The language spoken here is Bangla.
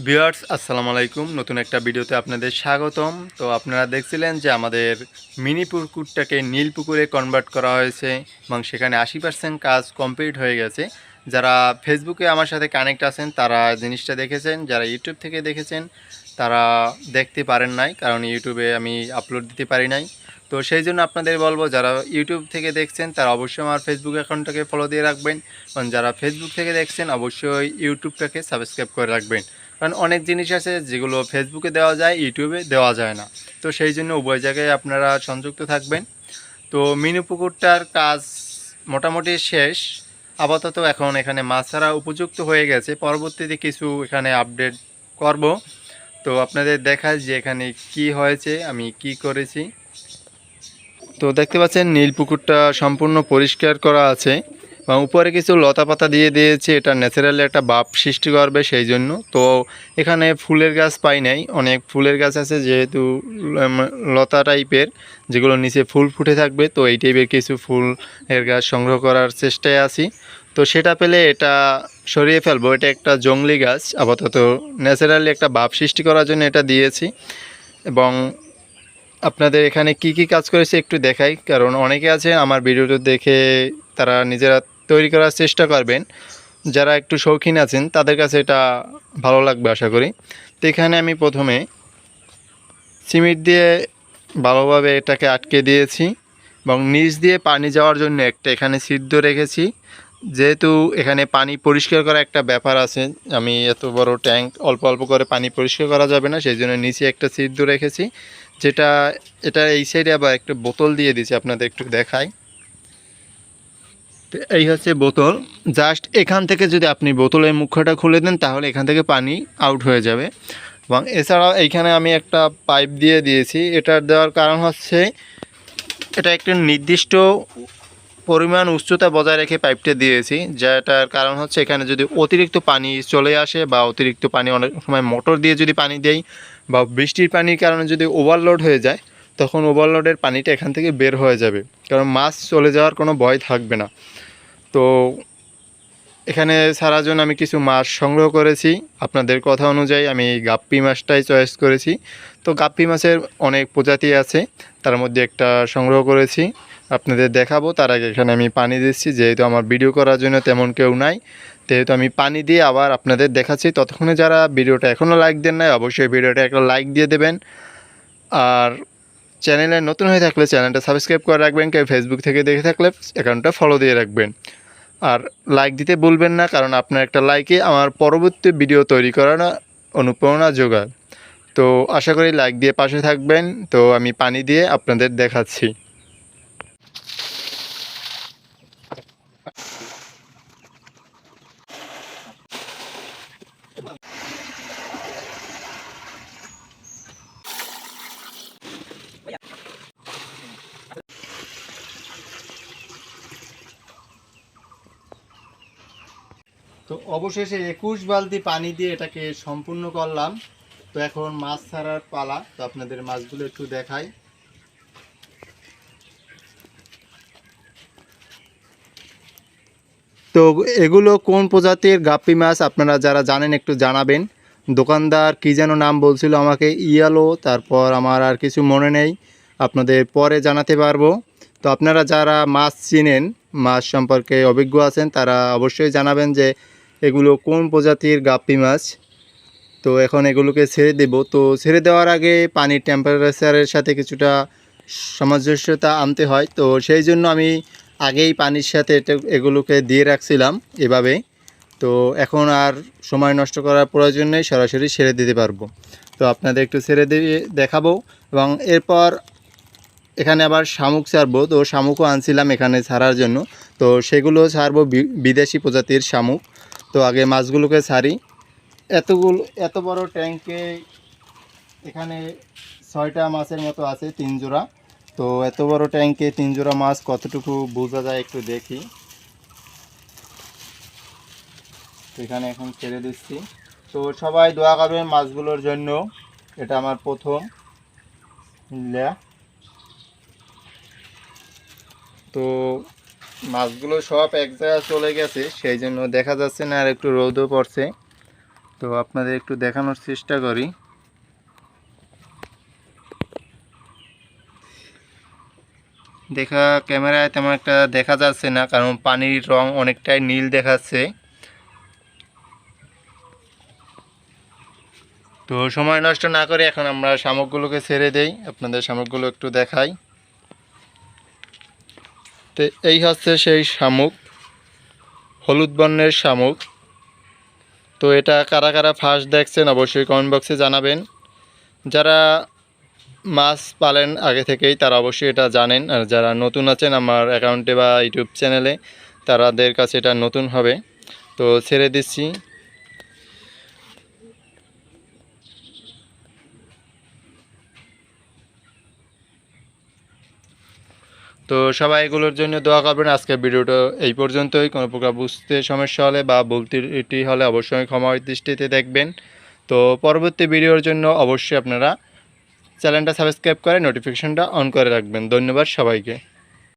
ভিউয়ার্স আসসালামু আলাইকুম। নতুন একটা ভিডিওতে আপনাদের স্বাগতম। তো আপনারা দেখছিলেন যে আমাদের মিনি পুকুরটাকে নীল পুকুরে কনভার্ট করা হয়েছে এবং সেখানে 80% কাজ কমপ্লিট হয়ে গেছে। যারা ফেসবুকে আমার সাথে কানেক্ট আছেন তারা জিনিসটা দেখেছেন, যারা ইউটিউব থেকে দেখেছেন তারা দেখতে পারেন নাই, কারণ ইউটিউবে আমি আপলোড দিতে পারি নাই। তো সেই জন্য আপনাদের বলবো, যারা ইউটিউব থেকে দেখছেন তারা অবশ্যই আমার ফেসবুক অ্যাকাউন্টটাকে ফলো দিয়ে রাখবেন, এবং যারা ফেসবুক থেকে দেখছেন অবশ্যই ইউটিউবটাকে সাবস্ক্রাইব করে রাখবেন। কারণ অনেক জিনিস আছে যেগুলো ফেসবুকে দেওয়া যায়, ইউটিউবে দেওয়া যায় না। তো সেই জন্য উভয় জায়গায় আপনারা সংযুক্ত থাকবেন। তো মিনি পুকুরটার কাজ মোটামুটি শেষ আপাতত। এখন এখানে মাছ ছাড়া উপযুক্ত হয়ে গেছে। পরবর্তীতে কিছু এখানে আপডেট করব। তো আপনাদের দেখায় যে এখানে কি হয়েছে, আমি কি করেছি। তো দেখতে পাচ্ছেন নীল পুকুরটা সম্পূর্ণ পরিষ্কার করা আছে এবং উপরে কিছু লতা পাতা দিয়ে দিয়েছে, এটা ন্যাচারালি একটা ভাব সৃষ্টি করবে সেই জন্য। তো এখানে ফুলের গাছ পাই নাই, অনেক ফুলের গাছ আছে যেহেতু লতা টাইপের, যেগুলো নিচে ফুল ফুটে থাকবে। তো এই টাইপের কিছু ফুলের গাছ সংগ্রহ করার চেষ্টায় আছি। তো সেটা পেলে এটা সরিয়ে ফেলবো। এটা একটা জংলি গাছ, আপাতত ন্যাচারালি একটা ভাব সৃষ্টি করার জন্য এটা দিয়েছি। এবং আপনাদের এখানে কি কি কাজ করেছে একটু দেখাই, কারণ অনেকে আছে আমার ভিডিওটা দেখে তারা নিজেরা তৈরি করার চেষ্টা করবেন। যারা একটু শৌখিন আছেন তাদের কাছে এটা ভালো লাগবে আশা করি। তো এখানে আমি প্রথমে সিমেন্ট দিয়ে ভালোভাবে এটাকে আটকে দিয়েছি এবং নিচ দিয়ে পানি যাওয়ার জন্য একটা এখানে ছিদ্র রেখেছি। যেহেতু এখানে পানি পরিষ্কার করা একটা ব্যাপার আছে, আমি এত বড় ট্যাঙ্ক অল্প অল্প করে পানি পরিষ্কার করা যাবে না, সেই জন্য নিচে একটা ছিদ্র রেখেছি। যেটা এটা এই সাইডে আবার একটা বোতল দিয়ে দিয়েছি, আপনাদের একটু দেখাই। তো এই হচ্ছে বোতল। জাস্ট এখান থেকে যদি আপনি বোতলের মুখটা খুলে দেন তাহলে এখান থেকে পানি আউট হয়ে যাবে। এবং এছাড়াও এইখানে আমি একটা পাইপ দিয়ে দিয়েছি। এটার দেওয়ার কারণ হচ্ছে এটা একটা নির্দিষ্ট পরিমাণ উচ্চতা বজায় রেখে পাইপটা দিয়েছি, যেটার কারণ হচ্ছে এখানে যদি অতিরিক্ত পানি চলে আসে বা অতিরিক্ত পানি অনেক সময় মোটর দিয়ে যদি পানি দেই বা বৃষ্টির পানির কারণে যদি ওভারলোড হয়ে যায়, তখন ওভারলোডের পানিটা এখান থেকে বের হয়ে যাবে, কারণ মাছ চলে যাওয়ার কোনো ভয় থাকবে না। তো এখানে ছাড়ার জন্য আমি কিছু মাছ সংগ্রহ করেছি। আপনাদের কথা অনুযায়ী আমি গাপ্পি মাছটাই চয়েস করেছি। তো গাপ্পি মাছের অনেক প্রজাতি আছে, তার মধ্যে একটা সংগ্রহ করেছি, আপনাদের দেখাবো। তার আগে এখানে আমি পানি দিচ্ছি, যেহেতু আমার ভিডিও করার জন্য তেমন কেউ নাই, যেহেতু আমি পানি দিয়ে আবার আপনাদের দেখাচ্ছি। ততক্ষণে যারা ভিডিওটা এখনও লাইক দেন নাই অবশ্যই ভিডিওটা একটা লাইক দিয়ে দেবেন। আর চ্যানেলে নতুন হয়ে থাকলে চ্যানেলটা সাবস্ক্রাইব করে রাখবেন। কেউ ফেসবুক থেকে দেখে থাকলে অ্যাকাউন্টটা ফলো দিয়ে রাখবেন। আর লাইক দিতে ভুলবেন না, কারণ আপনার একটা লাইকে আমার পরবর্তী ভিডিও তৈরি করার অনুপ্রেরণা যোগায়। তো আশা করি লাইক দিয়ে পাশে থাকবেন। তো আমি পানি দিয়ে আপনাদের দেখাচ্ছি। তো অবশেষে 21 বালতি পানি দিয়ে এটাকে সম্পূর্ণ করলাম। তো এখন মাছ ছাড়ার পালা। তো আপনাদের মাছগুলো একটু দেখাই। তো এগুলো কোন প্রজাতির গাপ্পি মাছ আপনারা যারা জানেন একটু জানাবেন। দোকানদার কী যেন নাম বলছিল আমাকে, ইয়ালো, তারপর আমার আর কিছু মনে নেই, আপনাদের পরে জানাতে পারবো। তো আপনারা যারা মাছ চিনেন, মাছ সম্পর্কে অভিজ্ঞ আছেন, তারা অবশ্যই জানাবেন যে এগুলো কোন প্রজাতির গাপ্পি মাছ। তো এখন এগুলোকে ছেড়ে দেব। তো ছেড়ে দেওয়ার আগে পানির টেম্পারেচারের সাথে কিছুটা সামঞ্জস্যতা আনতে হয়। তো সেই জন্য আমি আগেই পানির সাথে এগুলোকে দিয়ে রাখছিলাম এভাবে। তো এখন আর সময় নষ্ট করার প্রয়োজন নেই, সরাসরি ছেড়ে দিতে পারবো। তো আপনাদের একটু ছেড়ে দিয়ে দেখাবো। এবং এরপর এখানে আবার শামুক ছাড়বো। তো শামুকও আনছিলাম এখানে ছাড়ার জন্য। তো সেগুলো ছাড়বো, বিদেশি প্রজাতির শামুক। তো আগে মাছগুলোকে ছাড়ি। এত বড় ট্যাঙ্কে এখানে 6টা মাছের মতো আছে, 3 জোড়া। তো এত বড় ট্যাঙ্কে 3 জোড়া মাছ কতটুকু বোঝা যায় একটু দেখি। তো এখানে এখন ছেড়ে দিচ্ছি। তো সবাই দোয়া করবেন মাছগুলোর জন্য। এটা আমার প্রথম লে। তো মাছগুলো সব এক জায়গায় চলে গেছে, সেই জন্য দেখা যাচ্ছে না, আর একটু রোদও পড়ছে। তো আপনাদের একটু দেখানোর চেষ্টা করি। ক্যামেরায় তেমন একটা দেখা যাচ্ছে না, কারণ পানির রং অনেকটাই নীল দেখাচ্ছে। তো সময় নষ্ট না করে এখন আমরা শামুকগুলোকে ছেড়ে দেই, আপনাদের শামুকগুলো একটু দেখাই। তো এই হচ্ছে সেই শামুক, হলুদ বর্ণের শামুক। তো এটা কারা কারা ফার্স্ট দেখছেন অবশ্যই কমেন্ট বক্সে জানাবেন। যারা মাছ পালেন আগে থেকেই তারা অবশ্যই এটা জানেন, আর যারা নতুন আছেন আমার অ্যাকাউন্টে বা ইউটিউব চ্যানেলে তাদের কাছে এটা নতুন হবে। তো ছেড়ে দিচ্ছি। তো সবাই এগুলোর জন্য দোয়া করবেন। আজকের ভিডিওটা এই পর্যন্তই। কোনো প্রকার বুঝতে সমস্যা হলে বা বলতে এটি হলে অবশ্যই ক্ষমা দৃষ্টিতে দেখবেন। তো পরবর্তী ভিডিওর জন্য অবশ্যই আপনারা চ্যানেলটা সাবস্ক্রাইব করে নোটিফিকেশনটা অন করে রাখবেন। ধন্যবাদ সবাইকে।